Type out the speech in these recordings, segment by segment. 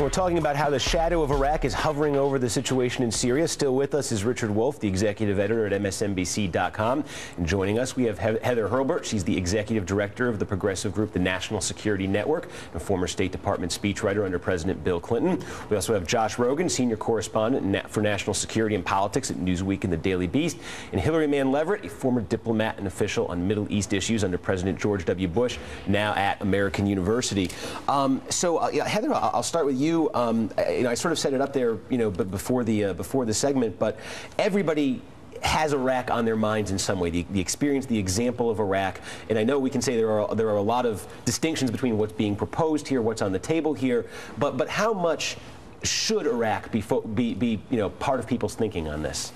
We're talking about how the shadow of Iraq is hovering over the situation in Syria. Still with us is Richard Wolff, the executive editor at MSNBC.com. And joining us, we have Heather Hurlburt. She's the executive director of the progressive group, the National Security Network, and former State Department speechwriter under President Bill Clinton. We also have Josh Rogan, senior correspondent for national security and politics at Newsweek and the Daily Beast, and Hillary Mann Leverett, a former diplomat and official on Middle East issues under President George W. Bush, now at American University. Heather, I'll start with you. I sort of set it up there, but before the segment, but everybody has Iraq on their minds in some way. The experience, the example of Iraq, and I know we can say there are a lot of distinctions between what's being proposed here, what's on the table here, but how much should Iraq be part of people's thinking on this?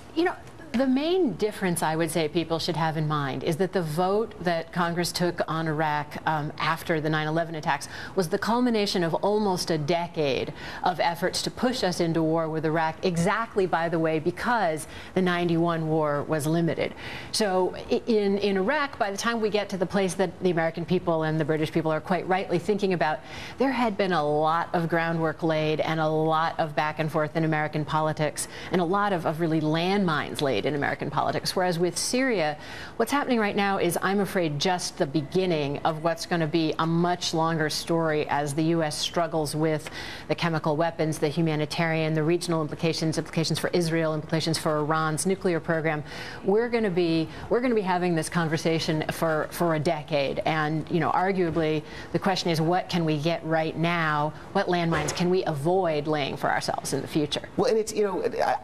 The main difference I would say people should have in mind is that the vote that Congress took on Iraq after the 9/11 attacks was the culmination of almost a decade of efforts to push us into war with Iraq, exactly, by the way, because the '91 war was limited. So in Iraq, by the time we get to the place that the American people and the British people are quite rightly thinking about, there had been a lot of groundwork laid and a lot of back and forth in American politics and a lot of really landmines laid in American politics. Whereas with Syria, what's happening right now is, I'm afraid, just the beginning of what's going to be a much longer story as the U.S. struggles with the chemical weapons, the humanitarian, the regional implications for Israel, implications for Iran's nuclear program. We're going to be having this conversation for a decade, and arguably the question is, what can we get right now? What landmines can we avoid laying for ourselves in the future? Well, and it's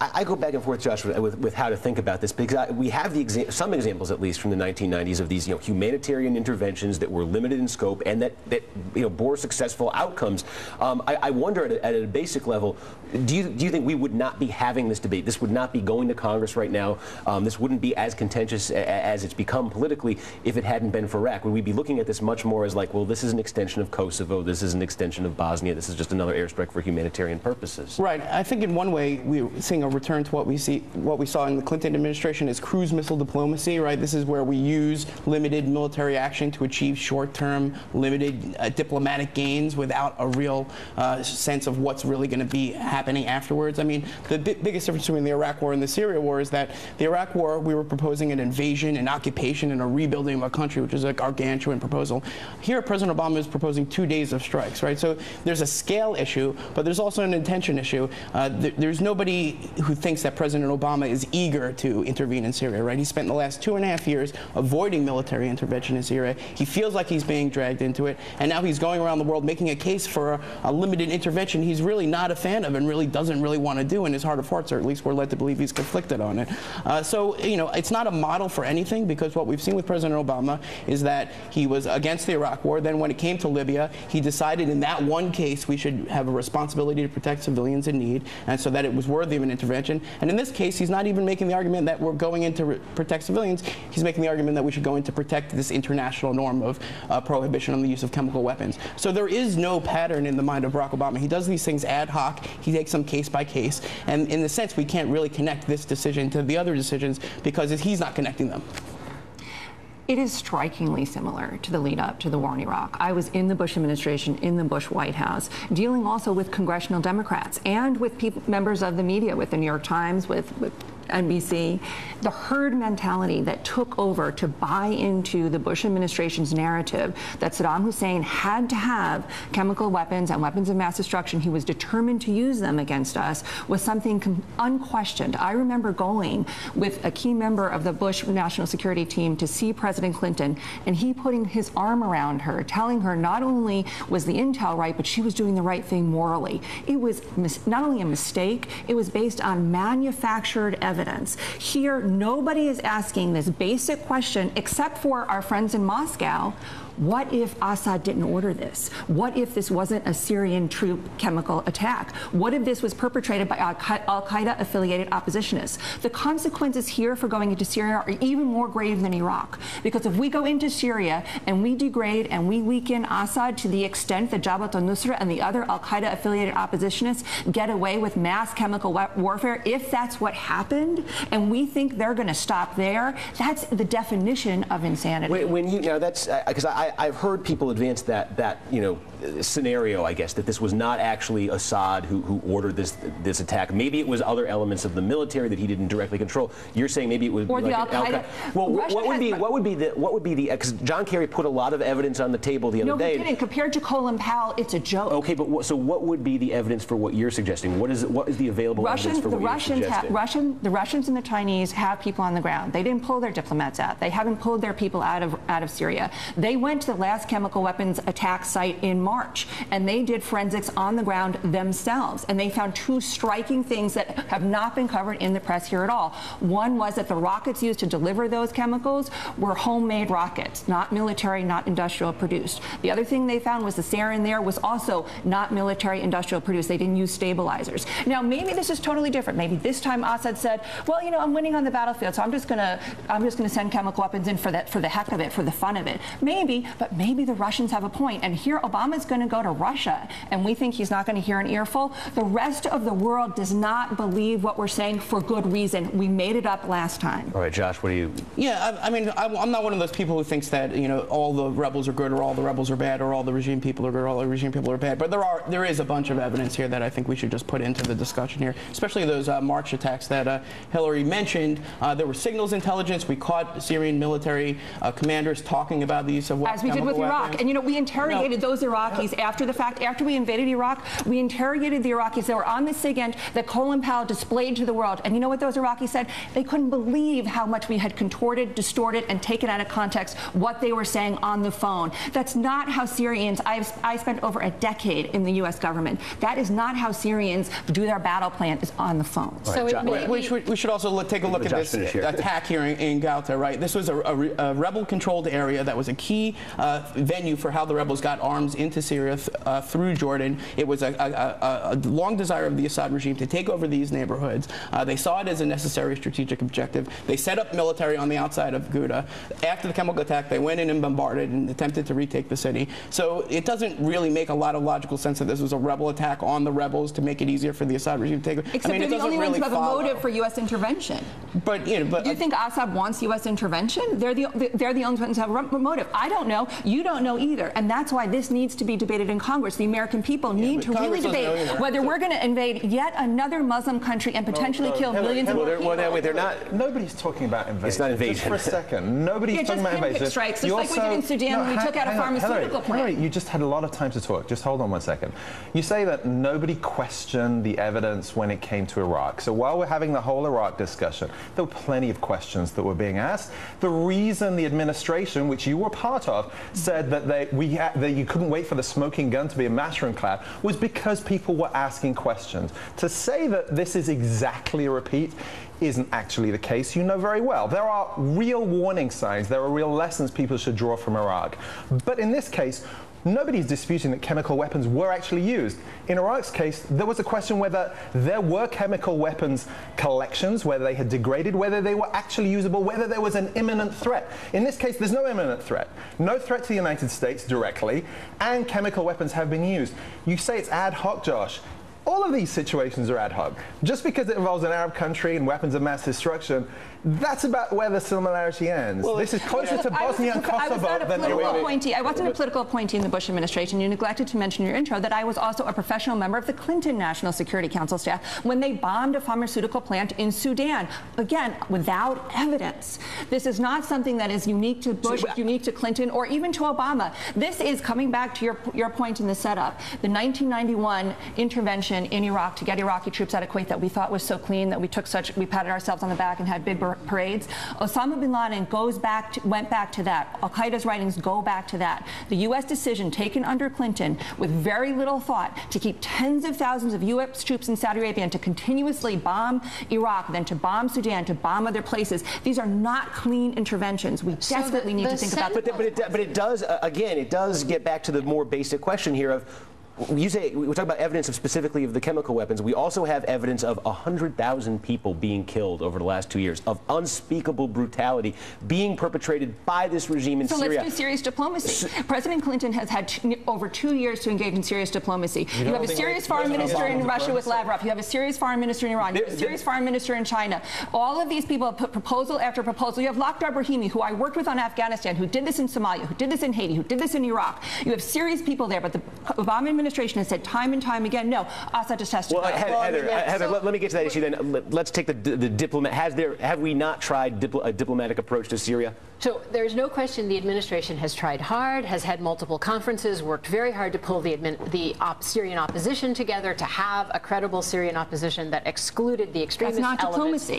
I go back and forth, Josh, with how to think about this, because we have some examples, at least from the 1990s, of these humanitarian interventions that were limited in scope and that bore successful outcomes. I wonder at a basic level, do you think we would not be having this debate? This would not be going to Congress right now. This wouldn't be as contentious as it's become politically if it hadn't been for Iraq. Would we be looking at this much more as like, well, this is an extension of Kosovo, this is an extension of Bosnia, this is just another airstrike for humanitarian purposes? Right. I think in one way we're seeing a return to what we saw in the Clinton administration is cruise missile diplomacy, right? This is where we use limited military action to achieve short-term, limited diplomatic gains without a real sense of what's really going to be happening afterwards. I mean, the biggest difference between the Iraq War and the Syria War is that the Iraq War, we were proposing an invasion, an occupation, and a rebuilding of a country, which is a gargantuan proposal. Here, President Obama is proposing 2 days of strikes, right? So there's a scale issue, but there's also an intention issue. There's nobody who thinks that President Obama is eager to intervene in Syria, right? He spent the last 2.5 years avoiding military intervention in Syria. He feels like he's being dragged into it, and now he's going around the world making a case for a limited intervention he's really not a fan of and really doesn't really want to do in his heart of hearts, or at least we're led to believe he's conflicted on it. So it's not a model for anything, because what we've seen with President Obama is that he was against the Iraq War. Then when it came to Libya, he decided in that one case we should have a responsibility to protect civilians in need, and so that it was worthy of an intervention. And in this case, he's not even making the argument that we're going in to protect civilians. He's making the argument that we should go in to protect this international norm of prohibition on the use of chemical weapons. So there is no pattern in the mind of Barack Obama. He does these things ad hoc. He takes them case by case. And in the sense, we can't really connect this decision to the other decisions because he's not connecting them. It is strikingly similar to the lead up to the war in Iraq. I was in the Bush administration, in the Bush White House, dealing also with congressional Democrats and with members of the media, with the New York Times, with NBC. The herd mentality that took over to buy into the Bush administration's narrative that Saddam Hussein had to have chemical weapons and weapons of mass destruction, he was determined to use them against us, was something unquestioned. I remember going with a key member of the Bush national security team to see President Clinton, and he putting his arm around her, telling her not only was the intel right, but she was doing the right thing morally. It was not only a mistake, it was based on manufactured evidence. Here, nobody is asking this basic question except for our friends in Moscow. What if Assad didn't order this? What if this wasn't a Syrian troop chemical attack? What if this was perpetrated by al-Qaeda affiliated oppositionists? The consequences here for going into Syria are even more grave than Iraq. Because if we go into Syria and we degrade and we weaken Assad to the extent that Jabhat al-Nusra and the other al-Qaeda affiliated oppositionists get away with mass chemical warfare, if that's what happened, and we think they're going to stop there, that's the definition of insanity. When you, that's because I've heard people advance that scenario, I guess, that this was not actually Assad who ordered this attack. Maybe it was other elements of the military that he didn't directly control. You're saying maybe it was or like the Al-Qaeda. Well, what would be the because John Kerry put a lot of evidence on the table the other day. No, he didn't. Compared to Colin Powell, it's a joke. Okay, but so what would be the evidence for what you're suggesting? What is the available evidence for what you're suggesting? The Russians and the Chinese have people on the ground. They didn't pull their diplomats out. They haven't pulled their people out of Syria. They went to the last chemical weapons attack site in March, and they did forensics on the ground themselves. And they found two striking things that have not been covered in the press here at all. One was that the rockets used to deliver those chemicals were homemade rockets, not military, not industrial produced. The other thing they found was the sarin there was also not military industrial produced. They didn't use stabilizers. Now, maybe this is totally different. Maybe this time Assad said, well, I'm winning on the battlefield, so I'm just gonna send chemical weapons in for the heck of it, for the fun of it. Maybe, but maybe the Russians have a point. And here Obama's going to go to Russia, and we think he's not going to hear an earful. The rest of the world does not believe what we're saying for good reason. We made it up last time. All right, Josh, what do you? Yeah, I mean, I'm not one of those people who thinks that all the rebels are good, or all the rebels are bad, or all the regime people are good, or all the regime people are bad. But there is a bunch of evidence here that I think we should just put into the discussion here, especially those March attacks that Hillary mentioned. There were signals intelligence. We caught Syrian military commanders talking about the use of as we did with Iraq. And we interrogated those Iraqis after the fact. After we invaded Iraq, we interrogated the Iraqis that were on the SIGINT that Colin Powell displayed to the world. And you know what those Iraqis said? They couldn't believe how much we had contorted, distorted, and taken out of context what they were saying on the phone. That's not how Syrians, I spent over a decade in the U.S. government. That is not how Syrians do their battle plan, is on the phone. Right, So we should also take a look at this attack here in Ghouta, right? This was a rebel-controlled area that was a key venue for how the rebels got arms into Syria through Jordan. It was a long desire of the Assad regime to take over these neighborhoods. They saw it as a necessary strategic objective. They set up military on the outside of Ghouta. After the chemical attack, they went in and bombarded and attempted to retake the city. So it doesn't really make a lot of logical sense that this was a rebel attack on the rebels to make it easier for the Assad regime to take over. Except they're the only ones who have a motive for U.S. intervention. But do you think Assad wants U.S. intervention? They're the only ones who have a motive. I don't know. You don't know either. And that's why this needs to be debated in Congress. The American people need to really debate whether we're going to invade yet another Muslim country and potentially kill millions of people. Well, they're not. Nobody's talking about invasion. It's not invasion. Just for a second. Nobody's talking about invasion. Strikes, just like we did in Sudan when we took out a pharmaceutical plant. Hillary, you just had a lot of time to talk. Just hold on one second. You say that nobody questioned the evidence when it came to Iraq. So while we're having the whole Iraq discussion, there were plenty of questions that were being asked. The reason the administration, which you were part of, said that you couldn't wait for the smoking gun to be a mattering cloud was because people were asking questions. To say that this is exactly a repeat isn't actually the case. You know very well. There are real warning signs. There are real lessons people should draw from Iraq. But in this case, nobody's disputing that chemical weapons were actually used. In Iraq's case, there was a question whether there were chemical weapons collections, whether they had degraded, whether they were actually usable, whether there was an imminent threat. In this case, there's no imminent threat. No threat to the United States directly, and chemical weapons have been used. You say it's ad hoc, Josh. All of these situations are ad hoc. Just because it involves an Arab country and weapons of mass destruction, that's about where the similarity ends. Well, this is closer to Bosnia and Kosovo than I wasn't a political appointee in the Bush administration. You neglected to mention in your intro that I was also a professional member of the Clinton National Security Council staff when they bombed a pharmaceutical plant in Sudan. Again, without evidence. This is not something that is unique to Bush, unique to Clinton, or even to Obama. This is coming back to your point in the setup. The 1991 intervention in Iraq to get Iraqi troops out of Kuwait that we thought was so clean, that we patted ourselves on the back and had big parades. Osama bin Laden went back to that. Al-Qaeda's writings go back to that. The U.S. decision taken under Clinton with very little thought to keep tens of thousands of U.S. troops in Saudi Arabia and to continuously bomb Iraq, then to bomb Sudan, to bomb other places. These are not clean interventions. We desperately need to think about But it does, again, it does get back to the more basic question here of You say we talk about evidence of specifically of the chemical weapons. We also have evidence of 100,000 people being killed over the last 2 years, of unspeakable brutality being perpetrated by this regime in Syria. So let's do serious diplomacy. President Clinton has had over 2 years to engage in serious diplomacy. You have a serious foreign minister in Russia with Leverett. You have a serious foreign minister in Iran. You have a serious foreign minister in China. All of these people have put proposal after proposal. You have Lakhdar Brahimi, who I worked with on Afghanistan, who did this in Somalia, who did this in Haiti, who did this in Iraq. You have serious people there, but the Obama administration has said time and time again, no, Assad just has to go. Heather, let me get to that issue then. Let's take the diplomat. Have we not tried a diplomatic approach to Syria? So there's no question the administration has tried hard, has had multiple conferences, worked very hard to pull the Syrian opposition together, to have a credible Syrian opposition that excluded the extremist elements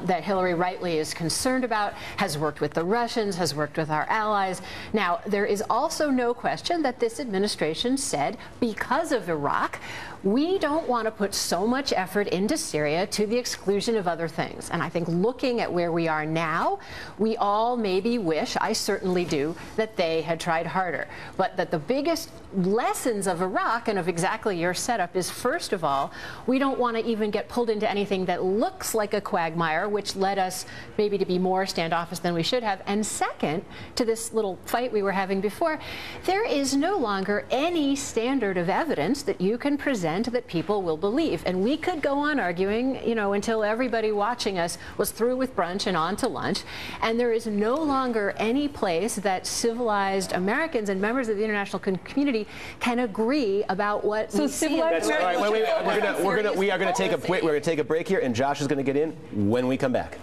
that Hillary rightly is concerned about, has worked with the Russians, has worked with our allies. Now, there is also no question that this administration said, because of Iraq, we don't want to put so much effort into Syria to the exclusion of other things. And I think looking at where we are now, we all maybe wish, I certainly do, that they had tried harder. But that the biggest lessons of Iraq and of exactly your setup is, first of all, we don't want to even get pulled into anything that looks like a quagmire, which led us maybe to be more standoffish than we should have. And second, to this little fight we were having before, there is no longer any standard of evidence that you can present that people will believe. And we could go on arguing, you know, until everybody watching us was through with brunch and on to lunch. And there is no longer any place that civilized Americans and members of the international community can agree about what we see. That's all right. Wait. We are going to take a break here, and Josh is going to get in when we come back.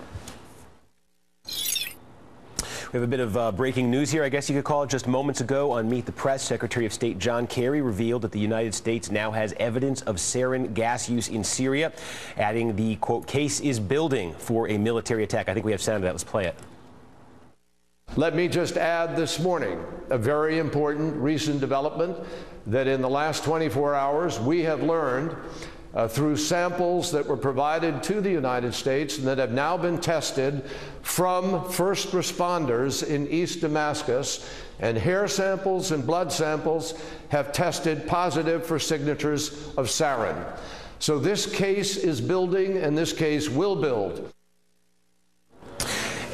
We have a bit of breaking news here, I guess you could call it. Just moments ago on Meet the Press, Secretary of State John Kerry revealed that the United States now has evidence of sarin gas use in Syria, adding the, quote, case is building for a military attack. I think we have sound of that. Let's play it. Let me just add this morning a very important recent development that in the last 24 hours we have learned through samples that were provided to the United States and that have now been tested from first responders in East Damascus, and hair samples and blood samples have tested positive for signatures of sarin. So this case is building, and this case will build.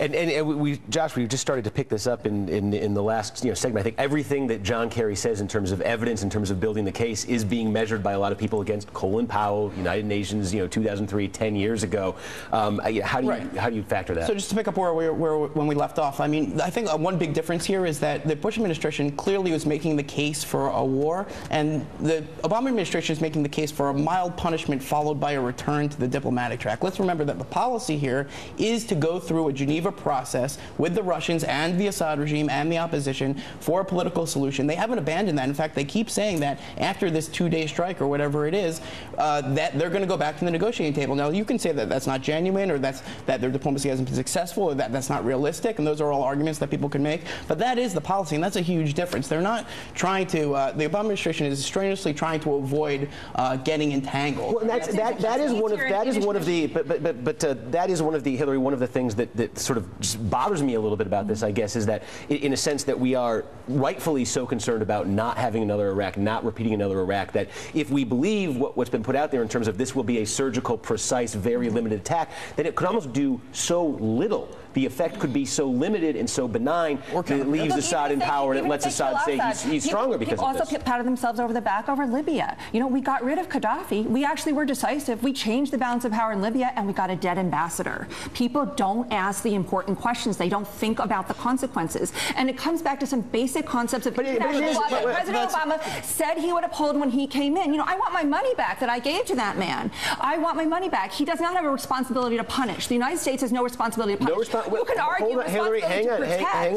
And Josh, we just started to pick this up in the last segment. I think everything that John Kerry says in terms of evidence, in terms of building the case, is being measured by a lot of people against Colin Powell, United Nations, 2003, 10 years ago. How do you factor that? So just to pick up when we left off, I mean, I think one big difference here is that the Bush administration clearly was making the case for a war, and the Obama administration is making the case for a mild punishment followed by a return to the diplomatic track. Let's remember that the policy here is to go through a Geneva process with the Russians and the Assad regime and the opposition for a political solution. They haven't abandoned that. In fact, they keep saying that after this two-day strike or whatever it is, that they're going to go back to the negotiating table. Now, you can say that that's not genuine, or that their diplomacy hasn't been successful, or that that's not realistic, and those are all arguments that people can make. But that is the policy, and that's a huge difference. They're not trying to. The Obama administration is strenuously trying to avoid getting entangled. Well, that is one of the Hillary. One of the things that sort of just bothers me a little bit about this, I guess, is that in a sense that we are rightfully so concerned about not having another Iraq, not repeating another Iraq, that if we believe what's been put out there in terms of this will be a surgical, precise, very limited attack, then it could almost do so little. The effect could be so limited and so benign that it leaves Assad in power and it lets Assad say he's stronger because of this. People also patted themselves over the back over Libya. We got rid of Gaddafi. We actually were decisive. We changed the balance of power in Libya, and we got a dead ambassador. People don't ask the important questions. They don't think about the consequences. And it comes back to some basic concepts of international law that President Obama said he would uphold when he came in. I want my money back that I gave to that man. I want my money back. He does not have a responsibility to punish. The United States has no responsibility to punish. You can argue Hillary, hang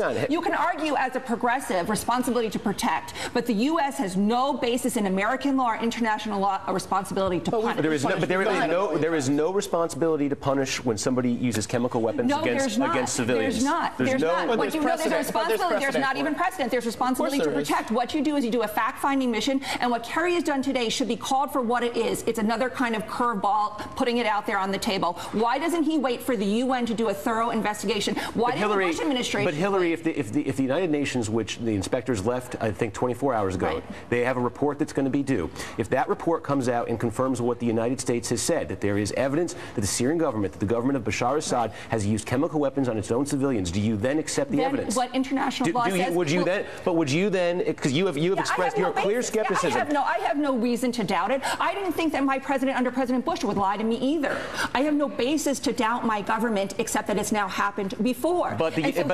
on. You can argue as a progressive responsibility to protect, but the U.S. has no basis in American law or international law a responsibility to punish. There is no responsibility to punish when somebody uses chemical weapons against civilians. There's not. There's a responsibility. There's not even precedent. There's responsibility to protect. What you do is you do a fact-finding mission, and what Kerry has done today should be called for what it is. It's another kind of curveball, putting it out there on the table. Why doesn't he wait for the UN to do a thorough investigation investigation. Why didn't the Bush administration? But Hillary, if the United Nations, which the inspectors left, I think 24 hours ago, right. they have a report that's going to be due. If that report comes out and confirms what the United States has said, that there is evidence that the Syrian government, that the government of Bashar Assad has used chemical weapons on its own civilians, do you then accept the evidence? What international law says? Would you then, because you have expressed your clear skepticism. I have no reason to doubt it. I didn't think that my president under President Bush would lie to me either. I have no basis to doubt my government except that it's now happened before. But Hillary,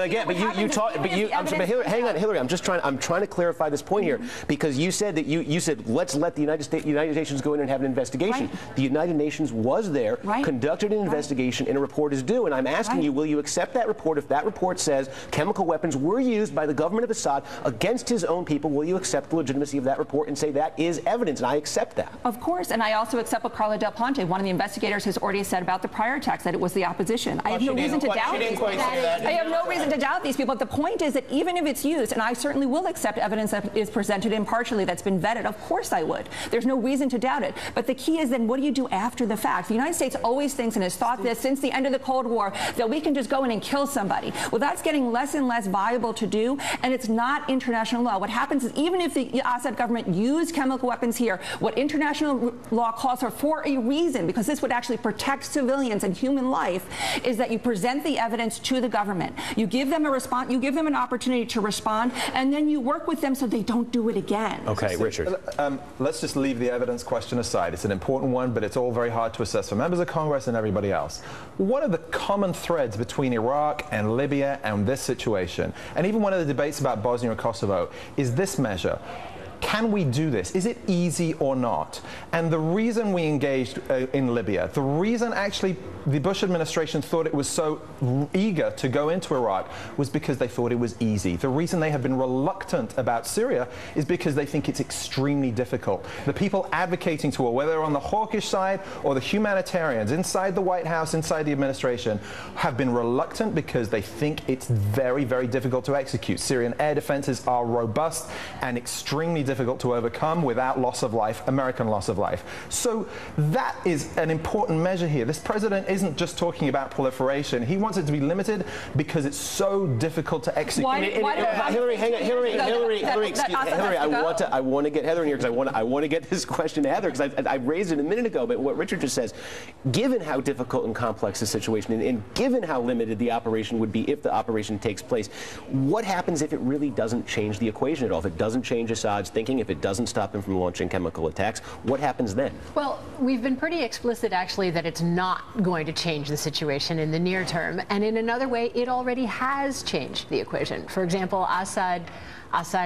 I'm trying to clarify this point here, because you said that you said let's let the United Nations go in and have an investigation. Right. The United Nations was there, conducted an investigation, and a report is due. And I'm asking you, will you accept that report? If that report says chemical weapons were used by the government of Assad against his own people, will you accept the legitimacy of that report and say that is evidence? And I accept that. Of course, and I also accept what Carla Del Ponte, one of the investigators, has already said about the prior attacks, that it was the opposition. I have no reason to doubt these people. I have no reason to doubt these people. But the point is that even if it's used, and I certainly will accept evidence that is presented impartially that's been vetted, of course I would. There's no reason to doubt it. But the key is then what do you do after the fact? The United States always thinks and has thought this since the end of the Cold War that we can just go in and kill somebody. Well, that's getting less and less viable to do, and it's not international law. What happens is even if the Assad government used chemical weapons here, what international law calls for a reason, because this would actually protect civilians and human life, is that you present the evidence to the government. You give them a response, you give them an opportunity to respond, and then you work with them so they don't do it again. Okay, Richard. Let's just leave the evidence question aside. It's an important one, but it's all very hard to assess for members of Congress and everybody else. What are the common threads between Iraq and Libya and this situation? And even one of the debates about Bosnia and Kosovo is this measure. Can we do this? Is it easy or not? And the reason we engaged in Libya, the reason actually the Bush administration thought it was so eager to go into Iraq was because they thought it was easy. The reason they have been reluctant about Syria is because they think it's extremely difficult. The people advocating to it, whether they're on the hawkish side or the humanitarians inside the White House, inside the administration, have been reluctant because they think it's very, very difficult to execute. Syrian air defenses are robust and extremely difficult to overcome without loss of life, American loss of life. So that is an important measure here. This president isn't just talking about proliferation. He wants it to be limited because it's so difficult to execute. Hillary, hang on. Hillary, I want to get Heather in here because I want to get this question to Heather because I raised it a minute ago. But what Richard just says, given how difficult and complex the situation and given how limited the operation would be if the operation takes place, what happens if it really doesn't change the equation at all? If it doesn't change Assad's thinking, if it doesn't stop him from launching chemical attacks, what happens then? Well, we've been pretty explicit, actually, that it's not going to change the situation in the near term. And in another way, it already has changed the equation. For example, Assad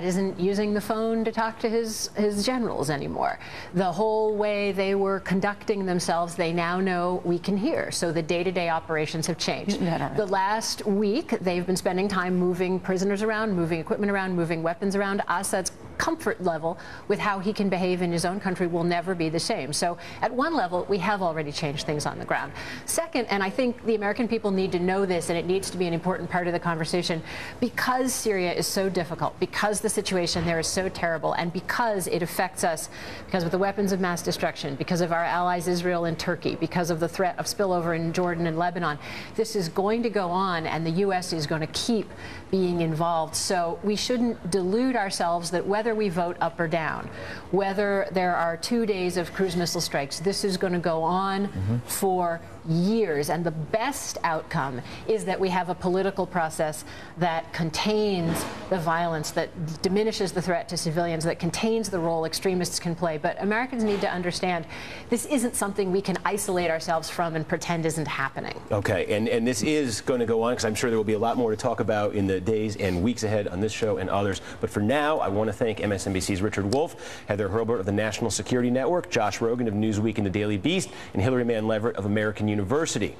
isn't using the phone to talk to his generals anymore. The whole way they were conducting themselves, they now know we can hear. So the day-to-day operations have changed. The last week, they've been spending time moving prisoners around, moving equipment around, moving weapons around. Assad's comfort level with how he can behave in his own country will never be the same. So at one level, we have already changed things on the ground. Second, and I think the American people need to know this, and it needs to be an important part of the conversation, because Syria is so difficult, because the situation there is so terrible, and because it affects us, because of the weapons of mass destruction, because of our allies Israel and Turkey, because of the threat of spillover in Jordan and Lebanon, this is going to go on, and the U.S. is going to keep being involved. So we shouldn't delude ourselves that whether we vote up or down, whether there are 2 days of cruise missile strikes, this is going to go on for years. And the best outcome is that we have a political process that contains the violence, that diminishes the threat to civilians, that contains the role extremists can play. But Americans need to understand this isn't something we can isolate ourselves from and pretend isn't happening. Okay, and this is going to go on because I'm sure there will be a lot more to talk about in the days and weeks ahead on this show and others. But for now, I want to thank MSNBC's Richard Wolff, Heather Hurlburt of the National Security Network, Josh Rogan of Newsweek and the Daily Beast, and Hillary Mann Leverett of American University.